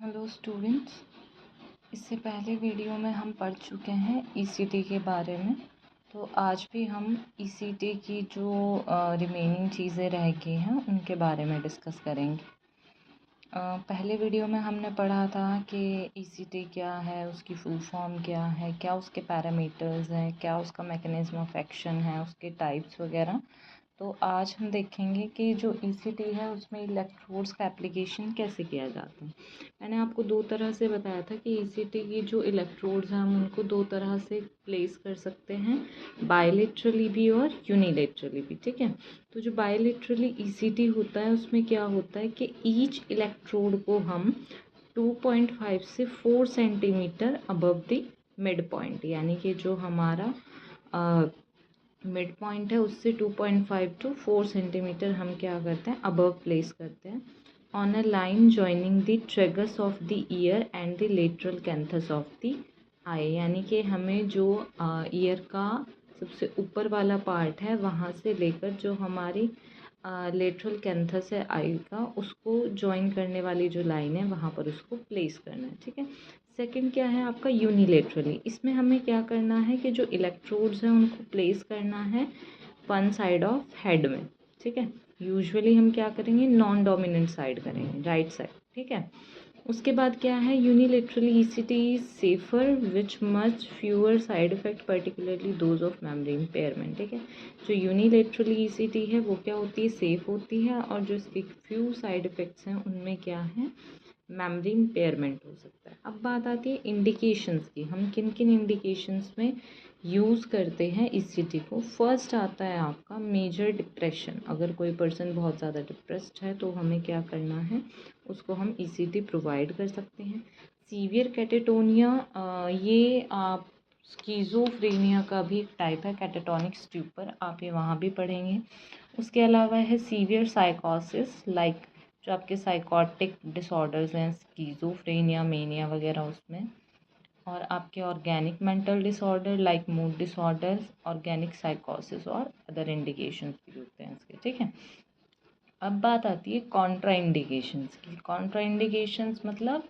Hello students, इससे पहले video में हम पढ़ चुके हैं ईसीटी के बारे में। तो आज भी हम ईसीटी की जो रिमेनिंग चीज़ें रह गई हैं उनके बारे में डिस्कस करेंगे। पहले वीडियो में हमने पढ़ा था कि ईसीटी क्या है, उसकी फुल फॉर्म क्या है, क्या उसके पैरामीटर्स हैं, क्या उसका मैकेनिज्म ऑफ एक्शन है, उसके टाइप्स वगैरह। तो आज हम देखेंगे कि जो ईसीटी है उसमें इलेक्ट्रोड्स का एप्लीकेशन कैसे किया जाता है। मैंने आपको दो तरह से बताया था कि ईसीटी की जो इलेक्ट्रोड्स हैं हम उनको दो तरह से प्लेस कर सकते हैं, बायलेटरली भी और यूनिलेटरली भी। ठीक है, तो जो बायलेटरली ईसीटी होता है उसमें क्या होता है कि ईच इलेक्ट्रोड को हम 2.5 से 4 centimetre above the mid point, यानी कि जो हमारा मिड पॉइंट है उससे 2.5 टू 4 सेंटीमीटर हम क्या करते हैं, अबव प्लेस करते हैं on a line joining the tragus of the ear and the lateral canthus of the eye. यानी कि हमें जो ईयर का सबसे ऊपर वाला पार्ट है वहाँ से लेकर जो हमारी लेटरल कैंथस है आई का, उसको ज्वाइन करने वाली जो लाइन है वहाँ पर उसको प्लेस करना है। ठीक है, सेकंड क्या है आपका यूनिलेटरली। इसमें हमें क्या करना है कि जो इलेक्ट्रोड्स हैं उनको प्लेस करना है वन साइड ऑफ हेड में। ठीक है, यूजुअली हम क्या करेंगे, नॉन डोमिनेंट साइड करेंगे, राइट साइड। ठीक है, उसके बाद क्या है, unilaterally ECT is safer which much fewer side effect particularly those of memory impairment. ठीक है, जो यूनिलेटरली ईसीटी है वो क्या होती है, सेफ होती है, और जो इसके फ्यू साइड इफ़ेक्ट्स हैं उनमें क्या है, मेमोरी इम्पेयरमेंट हो सकता है। अब बात आती है इंडिकेशंस की, हम किन किन इंडिकेशंस में यूज़ करते हैं ईसीटी को। फर्स्ट आता है आपका मेजर डिप्रेशन। अगर कोई पर्सन बहुत ज़्यादा डिप्रेस्ड है तो हमें क्या करना है, उसको हम ईसीटी प्रोवाइड कर सकते हैं। सीवियर कैटेटोनिया, ये आप स्कीज़ोफ्रेनिया का भी एक टाइप है, कैटेटोनिक स्ट्यूपर, आप ये वहाँ भी पढ़ेंगे। उसके अलावा है सीवियर साइकोसिस, लाइक जो आपके साइकोटिक डिसऑर्डर्स हैं, स्कीज़ोफ्रेनिया, मेनिया वगैरह उसमें, और आपके organic mental disorder like mood disorders, organic साइकोसिस और अदर इंडिकेशंस भी होते हैं इसके। ठीक है, अब बात आती है कॉन्ट्रा इंडिकेशंस की। कॉन्ट्रा इंडिकेशंस मतलब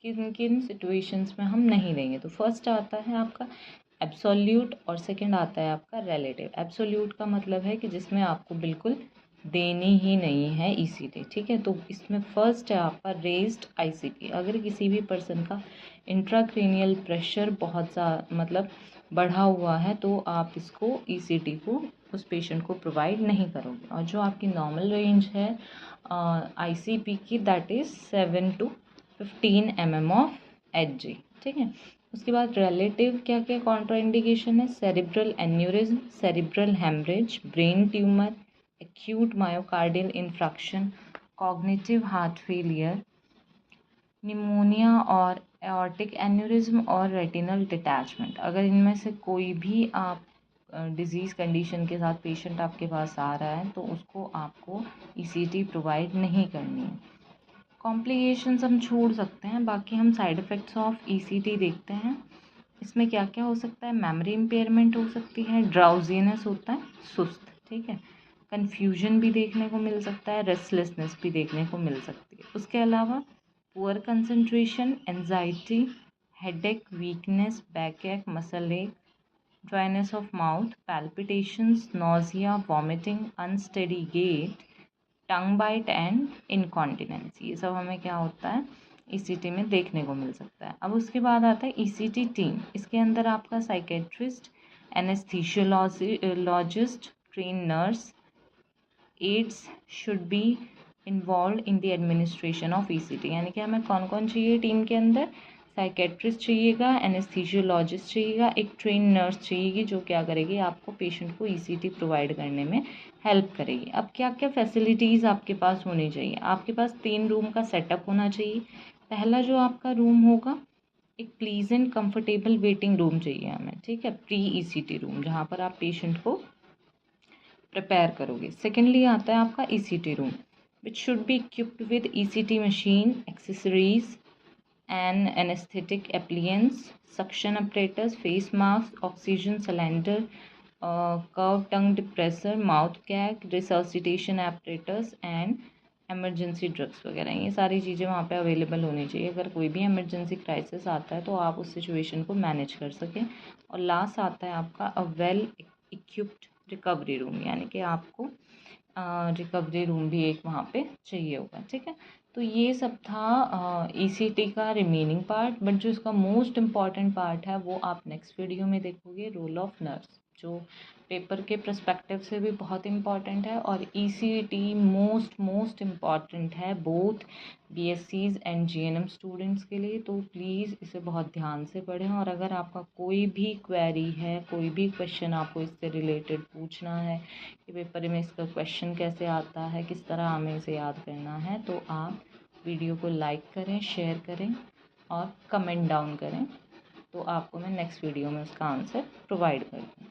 किन किन सिचुएशंस में हम नहीं देंगे। तो फर्स्ट आता है आपका एब्सोल्यूट और सेकंड आता है आपका रिलेटिव। एब्सोल्यूट का मतलब है कि जिसमें आपको बिल्कुल देनी ही नहीं है ईसीटी। ठीक है, तो इसमें फर्स्ट है आपका रेज्ड आईसीपी। अगर किसी भी पर्सन का इंट्राक्रेनियल प्रेशर बहुत ज़्यादा मतलब बढ़ा हुआ है तो आप इसको ईसीटी को उस पेशेंट को प्रोवाइड नहीं करोगे। और जो आपकी नॉर्मल रेंज है आईसीपी की, that is 7 to 15 mm of Hg. ठीक है, उसके बाद रिलेटिव क्या क्या कॉन्ट्रा इंडिकेशन है, cerebral aneurysm, cerebral haemorrhage, brain tumour, acute myocardial infarction, cognitive heart failure, pneumonia और एओर्टिक एन्यूरिज्म और रेटिनल डिटैचमेंट। अगर इनमें से कोई भी आप डिजीज़ कंडीशन के साथ पेशेंट आपके पास आ रहा है तो उसको आपको ईसीटी प्रोवाइड नहीं करनी है। कॉम्प्लिकेशंस हम छोड़ सकते हैं, बाकी हम साइड इफ़ेक्ट्स ऑफ ईसीटी देखते हैं। इसमें क्या क्या हो सकता है, मेमोरी इम्पेयरमेंट हो सकती है, ड्राउजीनेस होता है, सुस्त। ठीक है, कन्फ्यूजन भी देखने को मिल सकता है, रेस्टलेसनेस भी देखने को मिल सकती है। उसके अलावा poor concentration, anxiety, headache, weakness, backache, muscle ache, dryness of mouth, palpitations, nausea, vomiting, unsteady gait, tongue bite and incontinency, ये सब हमें क्या होता है ईसीटी में देखने को मिल सकता है। अब उसके बाद आता है ईसीटी टीम। इसके अंदर आपका psychiatrist, anaesthesiologist, train nurse, aides should be involve in the administration of ECT. यानी कि हमें कौन कौन चाहिए टीम के अंदर, साइकेट्रिस्ट चाहिएगा, एनेस्थीसियोलॉजिस्ट चाहिएगा, एक ट्रेन नर्स चाहिएगी जो क्या करेगी, आपको पेशेंट को ईसीटी प्रोवाइड करने में हेल्प करेगी। अब क्या क्या फैसिलिटीज़ आपके पास होनी चाहिए, आपके पास 3 रूम का सेटअप होना चाहिए। पहला जो आपका रूम होगा, एक प्लीजेंट कंफर्टेबल वेटिंग रूम चाहिए हमें। ठीक है, प्री ईसीटी रूम जहाँ पर आप पेशेंट को प्रिपेयर करोगे। सेकेंडली आता है आपका ECT room, which should be equipped with ECT machine, accessories and anaesthetic appliances, suction operators, face mask, oxygen cylinder, curve tongue depressor, mouth gag, resuscitation apparatus and emergency drugs वगैरह, ये सारी चीज़ें वहाँ पे अवेलेबल होनी चाहिए। अगर कोई भी इमरजेंसी क्राइसिस आता है तो आप उस सिचुएशन को मैनेज कर सकें। और लास्ट आता है आपका a well equipped recovery room, यानी कि आपको रिकवरी रूम भी एक वहाँ पे चाहिए होगा। ठीक है, तो ये सब था ईसीटी का रिमेनिंग पार्ट। बट जो इसका मोस्ट इम्पॉर्टेंट पार्ट है वो आप नेक्स्ट वीडियो में देखोगे, रोल ऑफ नर्स, जो पेपर के पर्सपेक्टिव से भी बहुत इम्पॉर्टेंट है। और ईसीटी मोस्ट इम्पॉर्टेंट है बोथ बीएससीज एंड जीएनएम स्टूडेंट्स के लिए। तो प्लीज़ इसे बहुत ध्यान से पढ़ें। और अगर आपका कोई भी क्वेरी है, कोई भी क्वेश्चन आपको इससे रिलेटेड पूछना है कि पेपर में इसका क्वेश्चन कैसे आता है, किस तरह हमें इसे याद करना है, तो आप वीडियो को लाइक करें, शेयर करें और कमेंट डाउन करें। तो आपको मैं नेक्स्ट वीडियो में उसका आंसर प्रोवाइड कर दूँ।